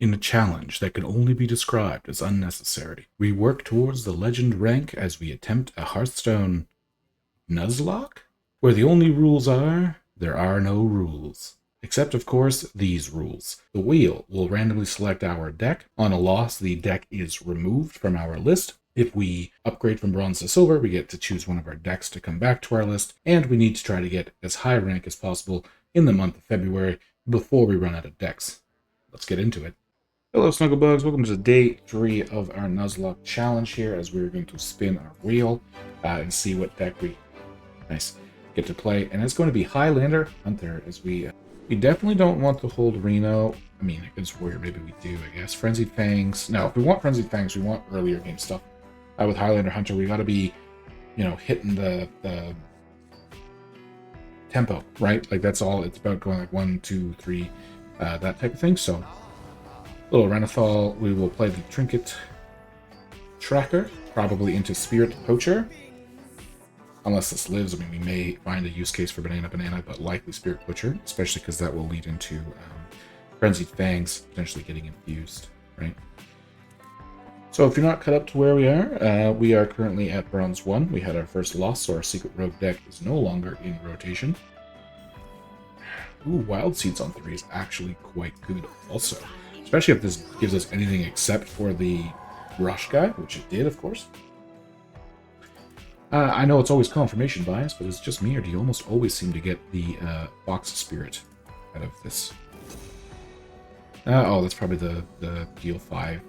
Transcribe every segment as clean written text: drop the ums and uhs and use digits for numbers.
In a challenge that can only be described as unnecessary, we work towards the legend rank as we attempt a Hearthstone Nuzlocke, where the only rules are, there are no rules. Except, of course, these rules. The wheel will randomly select our deck. On a loss, the deck is removed from our list. If we upgrade from bronze to silver, we get to choose one of our decks to come back to our list, and we need to try to get as high rank as possible in the month of February before we run out of decks. Let's get into it. Hello Snugglebugs, welcome to day 3 of our Nuzlocke challenge here, as we're going to spin our wheel and see what deck we get to play. And it's going to be Highlander Hunter, as we definitely don't want to hold Reno. I mean, against Warrior, maybe we do, I guess. Frenzied Fangs. No, if we want Frenzied Fangs, we want earlier game stuff. With Highlander Hunter, we got to be, hitting the tempo, right? Like, that's all. It's about going like 1, 2, 3, that type of thing. So, little Renathal, we will play the Trinket Tracker, probably into Spirit Poacher. Unless this lives, I mean, we may find a use case for Banana, but likely Spirit Poacher, especially because that will lead into Frenzied Fangs potentially getting infused, right? So if you're not cut up to where we are currently at Bronze 1. We had our first loss, so our Secret Rogue deck is no longer in rotation. Ooh, Wild Seeds on 3 is actually quite good also. Especially if this gives us anything except for the Rush guy, which it did, of course. I know it's always confirmation bias, but it's just me, or do you almost always seem to get the Fox Spirit out of this? Oh, that's probably the deal 5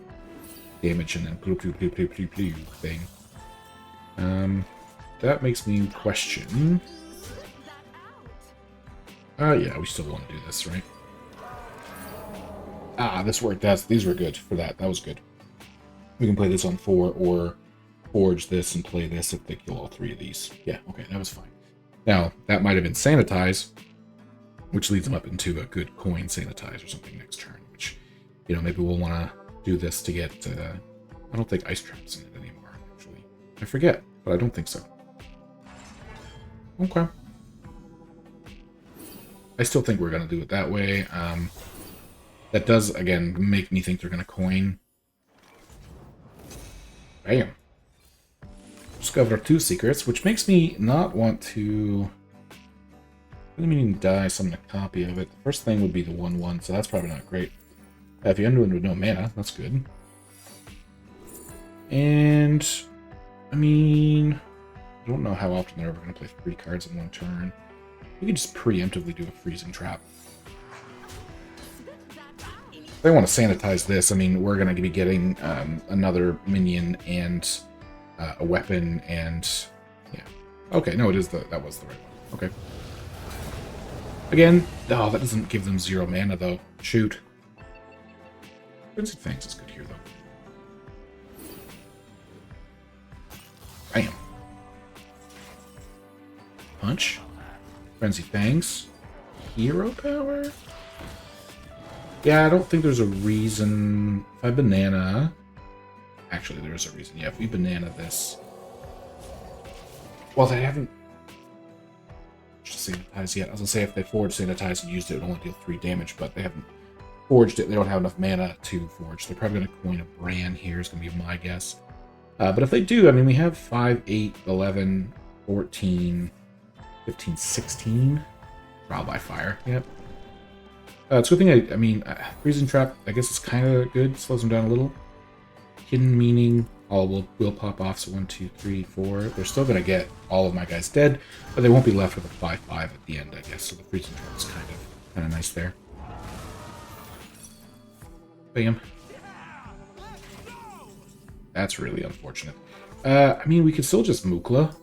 damage and then thing. That makes me question. Yeah, we still want to do this, right? This worked. These were good for that. That was good. We can play this on 4 or forge this and play this if they kill all 3 of these. Yeah, okay, that was fine. Now, that might have been Sanitize, which leads them up into a good coin Sanitize or something next turn, which, maybe we'll want to do this to get, I don't think Ice Trap's in it anymore, actually. I forget, but I don't think so. Okay. I still think we're going to do it that way. That does, again, make me think they're going to coin. Bam. Discover 2 secrets, which makes me not want to really meaning die summon a copy of it. The first thing would be the 1/1, so that's probably not great. If you end with no mana, that's good. And I mean, I don't know how often they're ever going to play 3 cards in 1 turn. We could just preemptively do a freezing trap. If they want to sanitize this, I mean, we're going to be getting another minion and a weapon, and yeah. Okay, no, that was the right one. Okay. Again, oh, that doesn't give them 0 mana though. Shoot. Frenzied Fangs is good here though. Bam. Punch. Frenzied Fangs. Hero power? Yeah, I don't think there's a reason. If I banana... Actually, there is a reason. Yeah, if we banana this... Well, they haven't sanitized yet. I was going to say if they forged Sanitize and used it, it would only deal 3 damage, but they haven't forged it. They don't have enough mana to forge. They're probably going to coin a Bran here, is going to be my guess. But if they do, I mean, we have 5, 8, 11, 14, 15, 16. Trial by Fire. Yep. It's a good thing, I mean, Freezing Trap, I guess it's kind of good. Slows them down a little. Hidden Meaning, all will pop off, so 1, 2, 3, 4. They're still going to get all of my guys dead, but they won't be left with a 5/5 at the end, I guess, so the Freezing Trap is kind of nice there. Bam. That's really unfortunate. I mean, we could still just Mukla.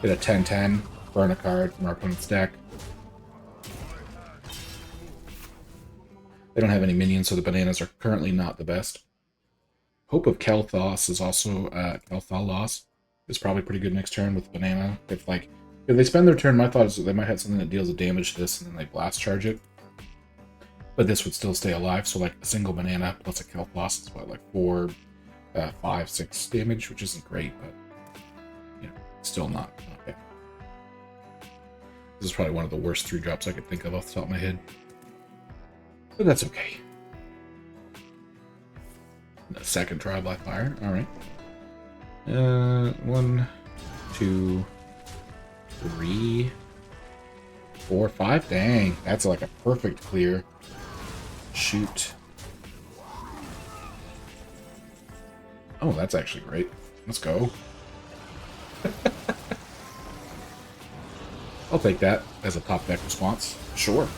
Get a 10/10, burn a card from our opponent's deck. They don't have any minions, so the bananas are currently not the best. Hope of Kel'Thas is also Kel'Thalos is probably pretty good next turn with banana. If they spend their turn, my thought is that they might have something that deals a damage to this and then they blast charge it. But this would still stay alive, so like a single banana plus a Kel'Thas is what, like 4, 5, 6 damage, which isn't great, but still not bad. This is probably one of the worst 3 drops I could think of off the top of my head. But that's okay. A second trial by fire. All right. 1, 2, 3, 4, 5. Dang, that's like a perfect clear. Shoot. Oh, that's actually great. Let's go. I'll take that as a top deck response. Sure.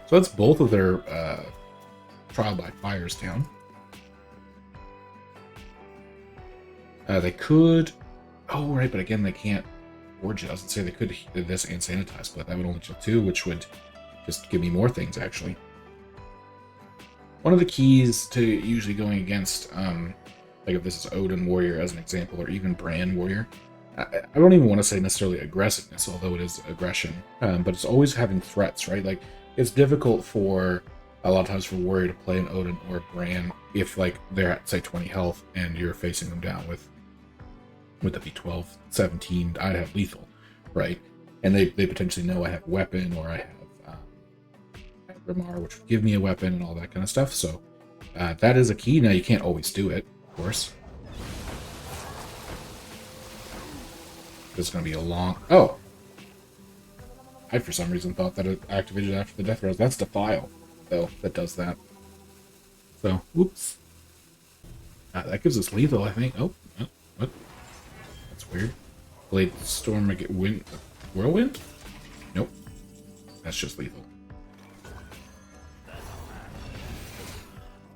So that's both of their trial by fires down. They could... Oh, right, but again, they can't forge it. I was going to say they could do this and sanitize, but that would only kill 2, which would just give me more things, actually. One of the keys to usually going against, like if this is Odin Warrior as an example, or even Bran Warrior, I don't even want to say necessarily aggressiveness, although it is aggression, but it's always having threats, right? Like, it's difficult for, a lot of times for Warrior to play an Odin or a Bran if, like, they're at, say, 20 health and you're facing them down with that be 12, 17, I'd have lethal, right? And they potentially know I have weapon, or I have Grimar, which would give me a weapon and all that kind of stuff. So that is a key. Now, you can't always do it, of course. It's going to be a long... Oh! I, for some reason, thought that it activated after the death rouse. That's Defile, though, that does that. So, whoops. That gives us lethal, I think. Oh, what? That's weird. Blade Storm, I get wind... Whirlwind? Nope. That's just lethal.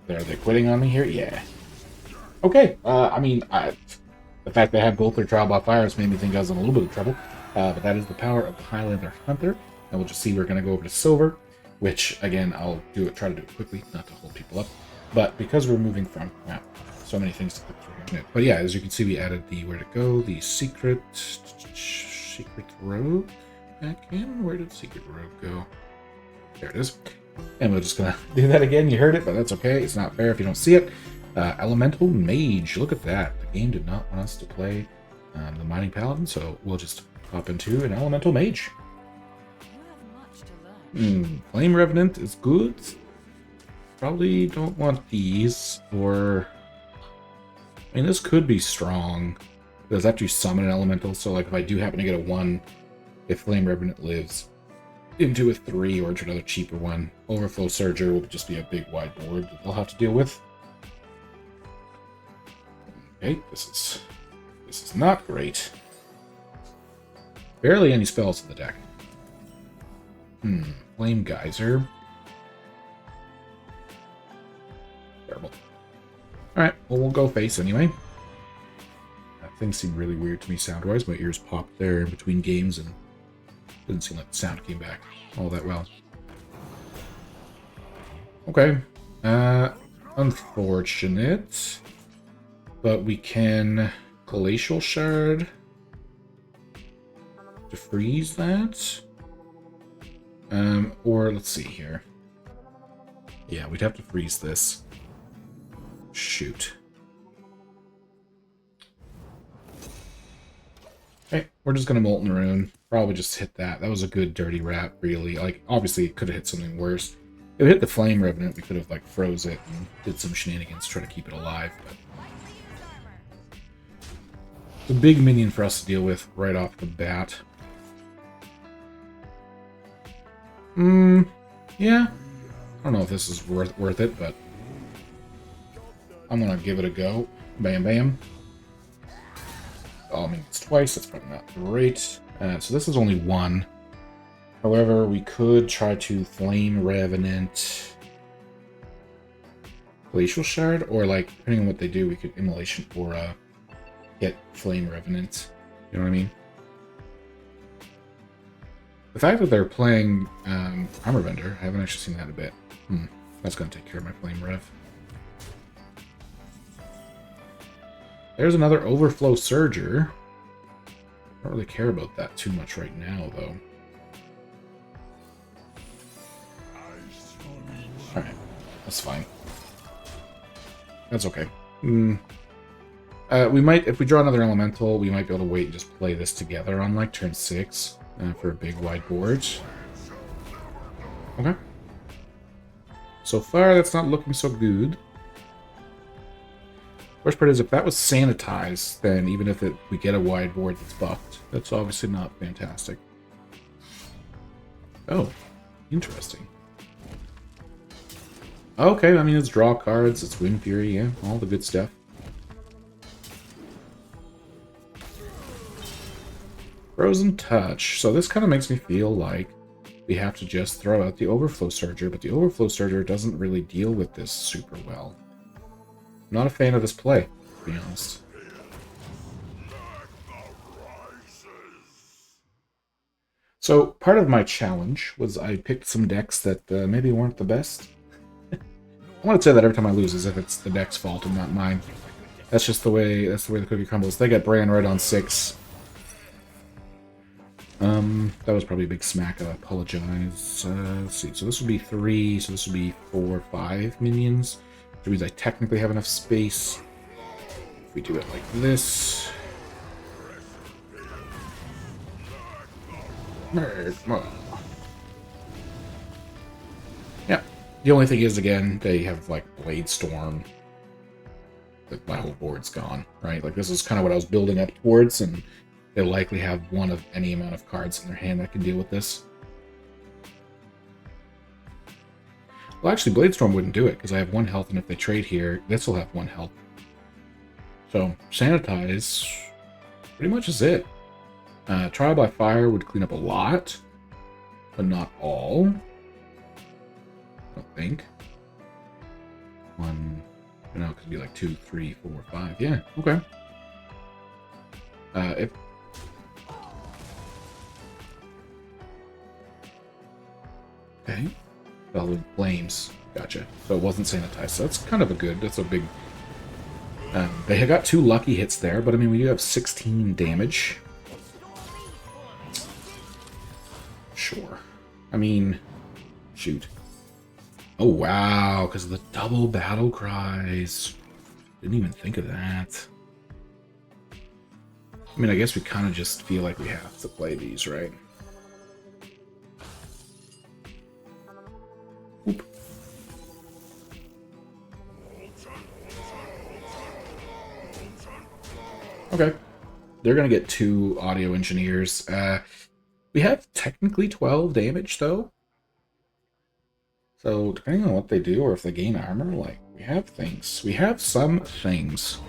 Are they quitting on me here? Yeah. Okay. I mean, the fact they have both their trial by fires made me think I was in a little bit of trouble. But that is the power of the Highlander Hunter. And we'll just see, we're going to go over to silver, which, again, I'll try to do it quickly, not to hold people up. But because we're moving from, wow, so many things to click through here. But yeah, as you can see, we added the, where to go, the secret rogue back in. Where did secret rogue go? There it is. And we're just going to do that again. You heard it, but that's okay. It's not fair if you don't see it. Elemental Mage. Look at that. The game did not want us to play the Mining Paladin, so we'll just hop into an Elemental Mage. Flame Revenant is good. Probably don't want these, or... I mean, this could be strong. Because after you summon an Elemental, so like if I do happen to get a 1, if Flame Revenant lives into a 3 or into another cheaper one, Overflow Surger will just be a big wide board that they'll have to deal with. Okay, this is not great. Barely any spells in the deck. Flame Geyser. Terrible. Alright, well, we'll go face anyway. That thing seemed really weird to me sound-wise. My ears popped there in between games, and didn't seem like the sound came back all that well. Okay. Unfortunate. But we can Glacial Shard to freeze that. Or let's see here. Yeah, we'd have to freeze this. Shoot. Okay, we're just gonna Molten Rune. Probably just hit that. That was a good dirty rat, really. Like, obviously, it could have hit something worse. If it hit the Flame Revenant, we could have, like, froze it and did some shenanigans to try to keep it alive, but... It's a big minion for us to deal with right off the bat. Yeah. I don't know if this is worth it, but... I'm gonna give it a go. Bam, bam. Oh, I mean, it's twice. That's probably not great. So this is only 1. However, we could try to Flame Revenant Glacial Shard, or like, depending on what they do, we could Immolation or get Flame Revenant. You know what I mean? The fact that they're playing Armor Bender, I haven't actually seen that in a bit. That's going to take care of my Flame Rev. There's another Overflow Surger. I don't really care about that too much right now, though. Alright, that's fine. That's okay. We might, if we draw another Elemental, we might be able to wait and just play this together on, like, turn 6 for a big wide board. Okay. So far, that's not looking so good. Worst part is, if that was sanitized, then even if we get a wide board that's buffed, that's obviously not fantastic. Oh, interesting. Okay, I mean, it's draw cards, it's Wind Fury, yeah, all the good stuff. Frozen Touch. So this kind of makes me feel like we have to just throw out the Overflow Surger, but the Overflow Surger doesn't really deal with this super well. I'm not a fan of this play, to be honest. So part of my challenge was I picked some decks that maybe weren't the best. I want to say that every time I lose as if it's the deck's fault and not mine. That's just the way the cookie crumbles. They got Bran right on 6. That was probably a big smack. I apologize. Let's see. So this would be 3. So this would be 4, 5 minions. Which means I technically have enough space. If we do it like this. Yeah. The only thing is, again, they have like Blade Storm. My whole board's gone, right? Like this is kind of what I was building up towards, and they'll likely have one of any amount of cards in their hand that can deal with this. Well, actually, Blade Storm wouldn't do it, because I have 1 health, and if they trade here, this will have 1 health. So, Sanitize pretty much is it. Trial by Fire would clean up a lot, but not all. I don't think. 1, no, it could be like 2, 3, 4, 5. Yeah, okay. If okay. Fell with Flames. Gotcha. So it wasn't sanitized. So that's kind of that's a big... they have got 2 lucky hits there, but I mean, we do have 16 damage. Sure. I mean, shoot. Oh, wow, because of the double battle cries. Didn't even think of that. I mean, I guess we kind of just feel like we have to play these, right? Oop. Okay. They're going to get 2 audio engineers. We have technically 12 damage, though. So, depending on what they do, or if they gain armor, like, we have things. We have some things.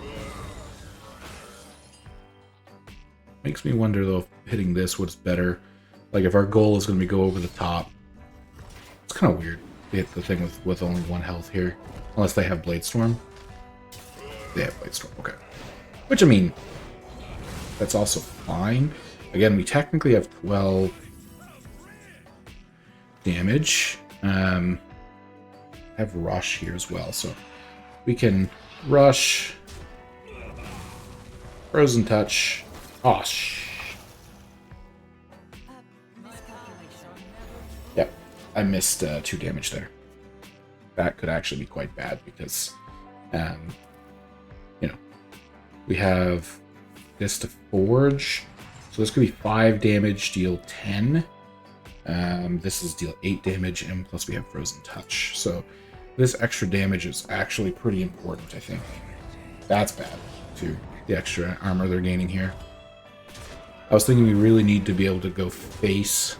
Makes me wonder, though, if hitting this was better. Like, if our goal is going to be go over the top. It's kind of weird to hit the thing with only 1 health here. Unless they have Blade Storm. They have Blade Storm, okay. Which, I mean, that's also fine. Again, we technically have 12 damage. Have Rush here as well, so we can Rush, Frozen Touch. Oh, yep, I missed 2 damage there. That could actually be quite bad because, you know, we have this to Forge, so this could be 5 damage, deal 10. This is deal 8 damage, and plus we have Frozen Touch. So this extra damage is actually pretty important, I think. That's bad, too. The extra armor they're gaining here. I was thinking we really need to be able to go face.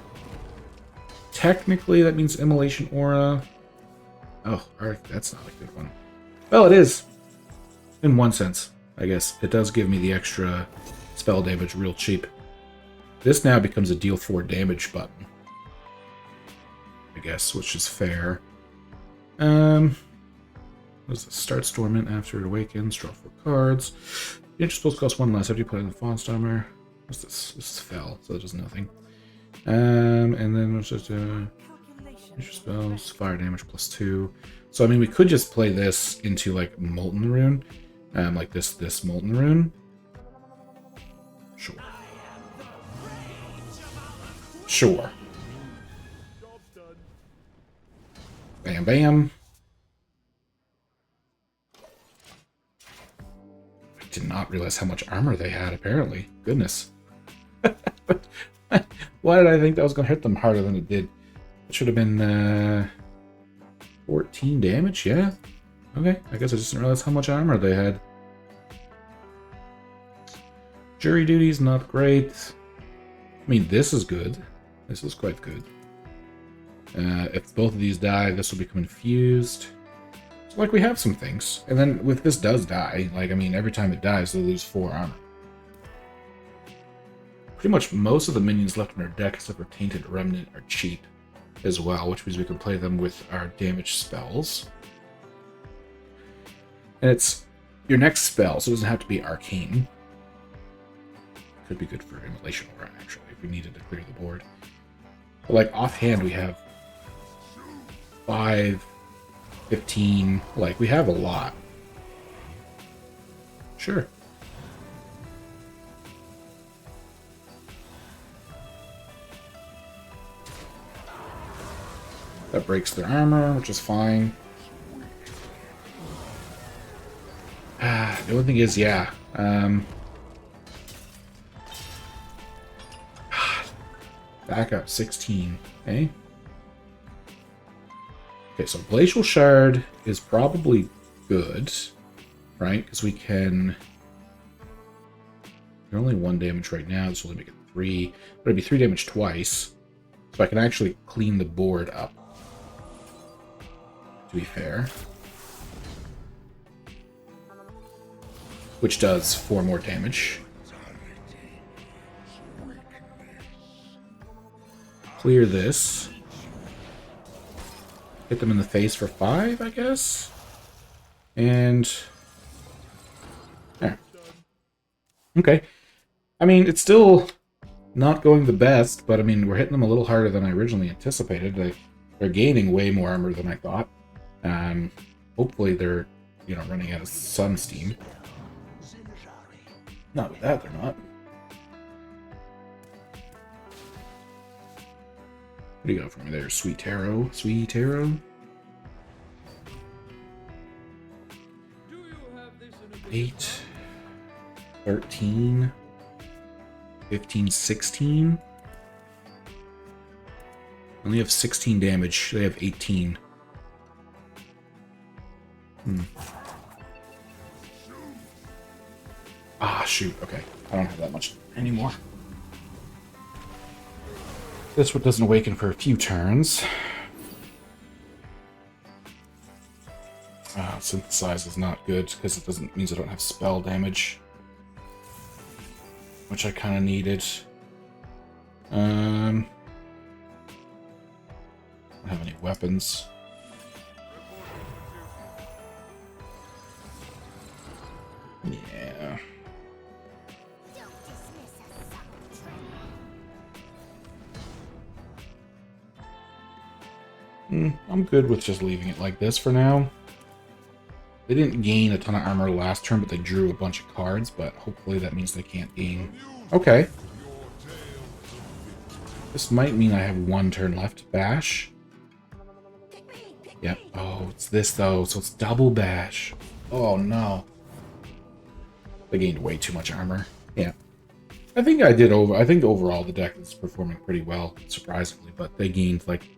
Technically, that means Immolation Aura. Oh, alright, that's not a good one. Well, it is. In one sense, I guess. It does give me the extra spell damage real cheap. This now becomes a deal 4 damage button, I guess, which is fair. What is this? Starts dormant after it awakens. Draw 4 cards. The interest spells cost 1 less after you put it in the Fawn Armor. What's this? This is fell, so it does nothing. And then what's just interest spells, fire damage plus 2. So I mean, we could just play this into like Molten Rune, like this Molten Rune. Sure. Sure. Bam, bam. I did not realize how much armor they had, apparently. Goodness. Why did I think that was going to hit them harder than it did? It should have been, 14 damage, yeah. Okay, I guess I just didn't realize how much armor they had. Jury duty's not great. I mean, this is good. This is quite good. If both of these die, this will become infused. So, like, we have some things. And then, if this does die, like, I mean, every time it dies, they'll lose 4 armor. Pretty much most of the minions left in our deck, except for Tainted Remnant, are cheap as well, which means we can play them with our damage spells. And it's your next spell, so it doesn't have to be Arcane. Could be good for Immolation Aura, actually, if we needed to clear the board. But, like, offhand, we have 5, 15, like, we have a lot. Sure. That breaks their armor, which is fine. The only thing is, yeah, back up 16, eh? Okay, so Glacial Shard is probably good, right? Because we can... They're only 1 damage right now, this will only make it 3. But it'd be 3 damage twice. So I can actually clean the board up, to be fair. Which does 4 more damage. Clear this. Hit them in the face for 5, I guess? And... there. Okay. I mean, it's still not going the best, but I mean, we're hitting them a little harder than I originally anticipated. They're gaining way more armor than I thought. Hopefully they're, you know, running out of sun steam. Not with that, they're not. What do you got for me there, Sweet Tarot? Sweet Tarot? 8, 13, 15, 16. Only have 16 damage. They have 18. Ah, shoot. Okay. I don't have that much anymore. This one doesn't awaken for a few turns. Synthesize is not good because it means I don't have spell damage, which I kind of needed. I don't have any weapons. Yeah. I'm good with just leaving it like this for now. They didn't gain a ton of armor last turn, but they drew a bunch of cards, but hopefully that means they can't gain. Okay. This might mean I have 1 turn left. Bash. Yep. Oh, it's this though, so it's double bash. Oh no. They gained way too much armor. Yeah. I think overall the deck is performing pretty well, surprisingly, but they gained, like,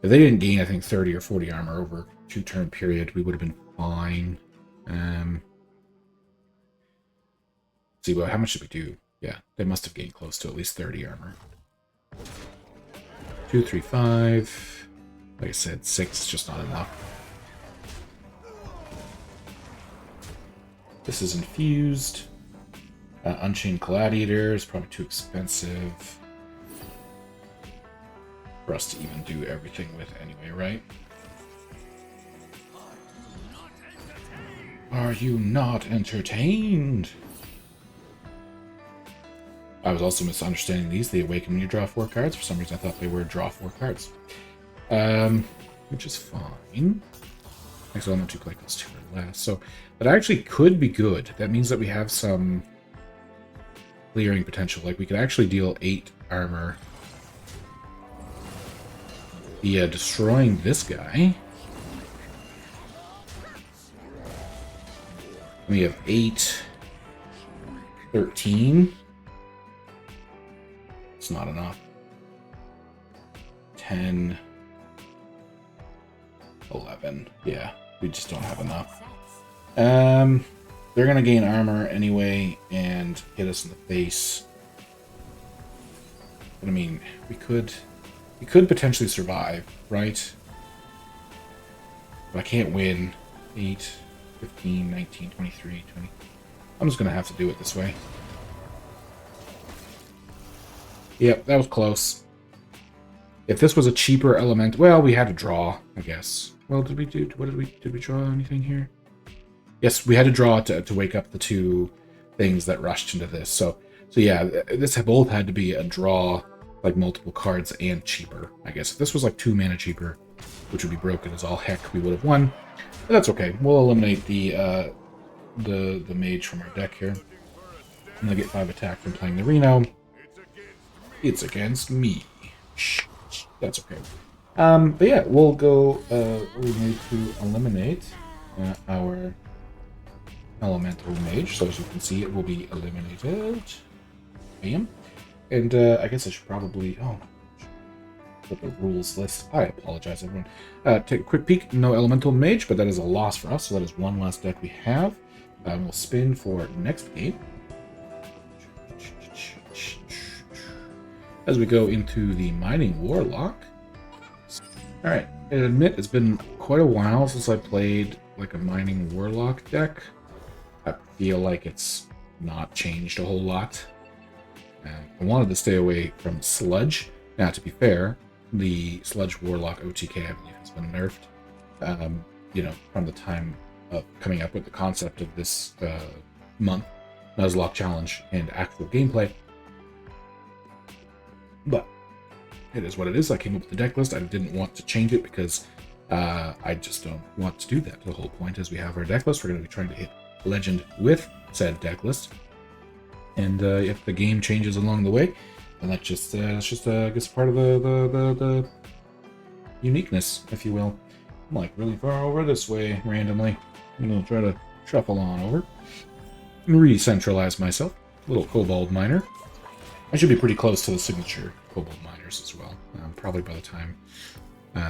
if they didn't gain, I think, 30 or 40 armor over a 2-turn period, we would have been fine. See, well, how much did we do? Yeah, they must have gained close to at least 30 armor. 2, 3, 5. Like I said, 6 is just not enough. This is infused. Unchained Gladiator is probably too expensive for us to even do everything with anyway, right? Are you not entertained? I was also misunderstanding these. They awaken when you draw 4 cards. For some reason, I thought they were draw 4 cards. Which is fine. Actually, I'm not too like those 2 or less. So that actually could be good. That means that we have some clearing potential. Like, we could actually deal 8 armor via destroying this guy. We have 8, 13. It's not enough. 10, 11. Yeah, we just don't have enough. They're gonna gain armor anyway and hit us in the face. But I mean, we could potentially survive, right? But I can't win. 8, 15, 19, 23, 20. I'm just gonna have to do it this way. Yep, that was close. If this was a cheaper element, well, we had to draw, I guess. Well, did we draw anything here? Yes, we had to draw to wake up the two things that rushed into this. So yeah, this both had to be a draw, like multiple cards and cheaper, I guess. If this was like 2 mana cheaper, which would be broken as all heck, we would have won. But that's okay. We'll eliminate the mage from our deck here. And I get 5 attack from playing the Reno. It's against me. That's okay. But yeah, we'll go. We need to eliminate our elemental mage. So as you can see, it will be eliminated. Bam. And I guess I should probably. Oh, put the rules list. I apologize, everyone. Take a quick peek. No elemental mage, but that is a loss for us. So that is one less deck we have. We'll spin for next game. As we go into the Mining Warlock. Alright, I admit it's been quite a while since I played like a Mining Warlock deck. I feel like it's not changed a whole lot. I wanted to stay away from Sludge. Now, to be fair, the Sludge Warlock OTK, I believe, has been nerfed. You know, from the time of coming up with the concept of this month, Nuzlocke Challenge, and actual gameplay. But it is what it is. I came up with the deck list. I didn't want to change it because I just don't want to do that. The whole point is we have our deck list. We're going to be trying to hit Legend with said deck list. And if the game changes along the way, then that's just I guess part of the uniqueness, if you will. I'm like really far over this way randomly. I'm going to try to shuffle on over and re-centralize myself. Little kobold miner. I should be pretty close to the signature kobold miners as well. Probably by the time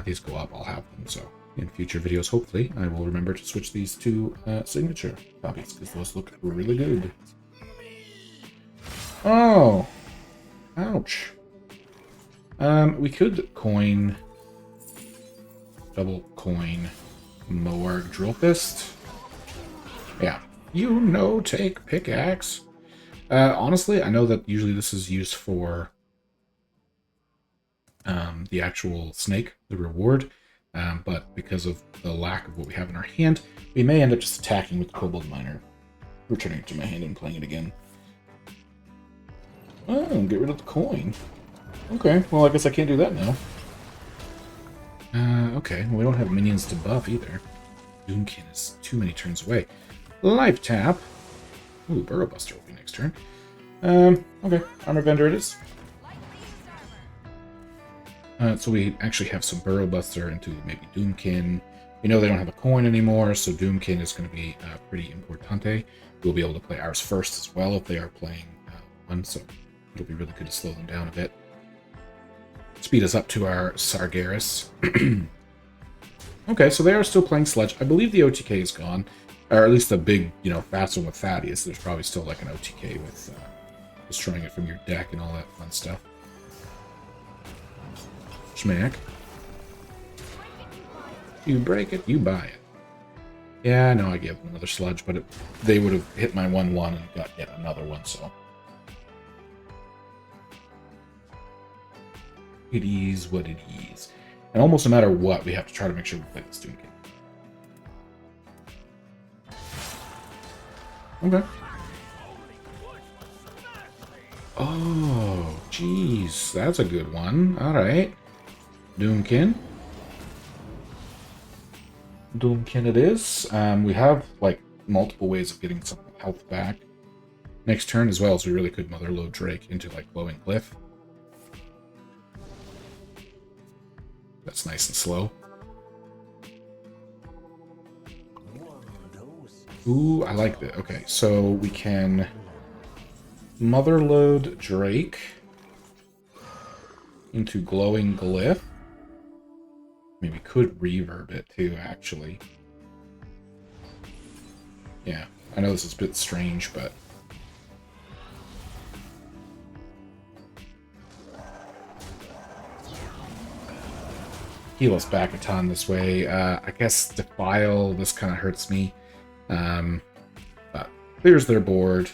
these go up, I'll have them. So in future videos, hopefully, I will remember to switch these to signature copies because those look really good. Oh, ouch. We could coin, double coin, Moarg Drill Fist. Yeah, take pickaxe. Honestly, I know that usually this is used for the actual snake, the reward, but because of the lack of what we have in our hand, we may end up just attacking with the Kobold Miner, returning it to my hand and playing it again. Oh, get rid of the coin. Okay, well, I guess I can't do that now. Okay, well, we don't have minions to buff either. Doomkin is too many turns away. Life tap. Ooh, Burrow Buster will be next turn. Okay, Armor Vendor it is. So we actually have some Burrow Buster into maybe Doomkin. We know they don't have a coin anymore, so Doomkin is going to be pretty importante. We'll be able to play ours first as well if they are playing one, so it'll be really good to slow them down a bit. Speed us up to our Sargeras. Okay, so they are still playing Sledge. I believe the OTK is gone. Or at least the big, fast one with Thaddeus. There's probably still like an OTK with destroying it from your deck and all that fun stuff. Schmack. You break it, you buy it. Yeah, I know I gave them another Sludge, but they would have hit my 1-1 and got yet another one, so. It is what it is. And almost no matter what, we have to try to make sure we play this Doomkin. Okay. Oh, jeez. That's a good one. Alright. Doomkin. Doomkin it is. We have, like, multiple ways of getting some health back. Next turn, as well as we really could Motherload Drake into, like, Glowing Cliff. That's nice and slow. Ooh, I like that. Okay, so we can Motherload Drake into Glowing Glyph. Maybe could reverb it too, actually. Yeah, I know this is a bit strange, but... heal us back a ton this way. I guess Defile, this kind of hurts me. But clears their board.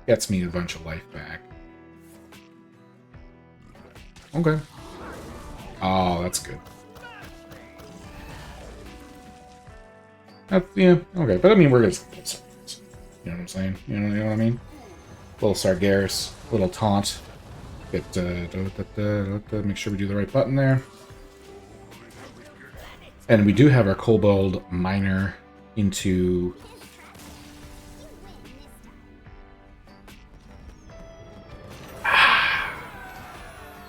Gets me a bunch of life back. Okay. Oh, that's good. Yeah, okay. But I mean, we're gonna... you know what I'm saying? You know what I mean? Little Sargeras, little taunt. Get, make sure we do the right button there. And we do have our Kobold Miner into...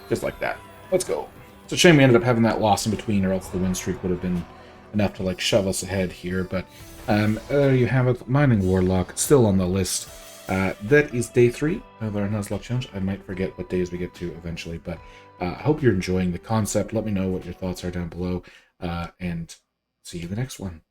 just like that. Let's go. It's a shame we ended up having that loss in between, or else the win streak would have been enough to like shove us ahead here. But there you have it. Mining Warlock, still on the list. That is day 3 of our Nuzlocke challenge. I might forget what days we get to eventually, but I hope you're enjoying the concept. Let me know what your thoughts are down below, and see you in the next one.